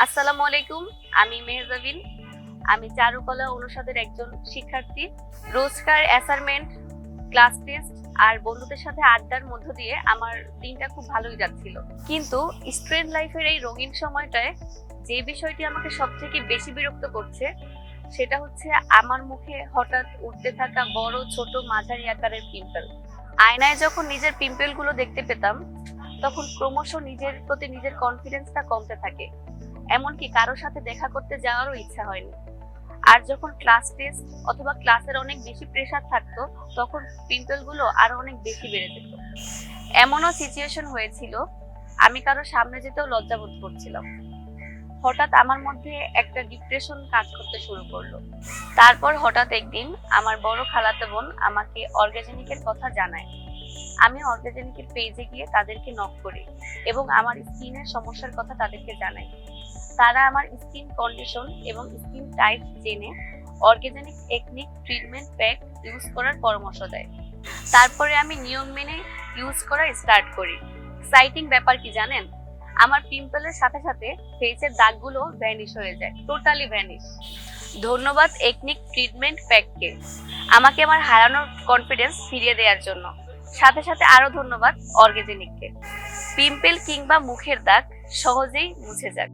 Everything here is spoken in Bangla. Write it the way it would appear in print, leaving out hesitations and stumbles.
আসসালামু আলাইকুম। আমি মেহজাবিন। আমি চারুকলা অনুষদের একজন শিক্ষার্থী। রোজকার অ্যাসাইনমেন্ট, ক্লাস টেস্ট আর বন্ধুদের সাথে আড্ডার মধ্য দিয়ে আমার দিনটা খুব ভালোই যাচ্ছিল। কিন্তু স্টুডেন্ট লাইফের এই রঙিন সময়টায় যে বিষয়টি আমাকে সবথেকে বেশি বিরক্ত করছে সেটা হচ্ছে আমার মুখে হঠাৎ উঠতে থাকা বড়, ছোট, মাঝারি আকারের পিম্পল। আয়নায় যখন নিজের পিম্পল গুলো দেখতে পেতাম তখন ক্রমশ নিজের প্রতি নিজের কনফিডেন্সটা কমতে থাকে। এমনকি কারোর সাথে দেখা করতে যাওয়ারও ইচ্ছা হয়নি। আর যখন ক্লাস টেস্ট অথবা ক্লাসের অনেক বেশি প্রেসার থাকতো তখন পিম্পল গুলো আরো অনেক বেশি বেড়ে যেত। এমনও সিচুয়েশন হয়েছিল আমি কারোর সামনে যেতেও লজ্জাবোধ করছিলাম। হঠাৎ আমার মধ্যে একটা ডিপ্রেশন কাজ করতে শুরু করলো। তারপর হঠাৎ একদিন আমার বড় খালাতো বোন আমাকে অর্গাজেনিকের কথা জানায়। আমি অর্গাজেনিকের পেজে গিয়ে তাদেরকে নক করি এবং আমার স্কিনের সমস্যার কথা তাদেরকে জানাই। তারা আমার স্কিন কন্ডিশন এবং স্কিন টাইপ জেনে অর্গাজেনিক একনিক ট্রিটমেন্ট প্যাক ইউজ করার পরামর্শ দেয়। তারপরে আমি নিয়ম মেনে ইউজ করা স্টার্ট করি। এক্সাইটিং ব্যাপার কি জানেন, আমার পিম্পলের সাথে সাথে ফেসের দাগগুলো ভ্যানিশ হয়ে যায়, টোটালি ভ্যানিশ। ধন্যবাদ একনিক ট্রিটমেন্ট প্যাককে আমাকে আমার হারানোর কনফিডেন্স ফিরিয়ে দেওয়ার জন্য। সাথে সাথে আরো ধন্যবাদ অর্গাজেনিককে। পিম্পল কিংবা মুখের দাগ সহজেই মুছে যাক।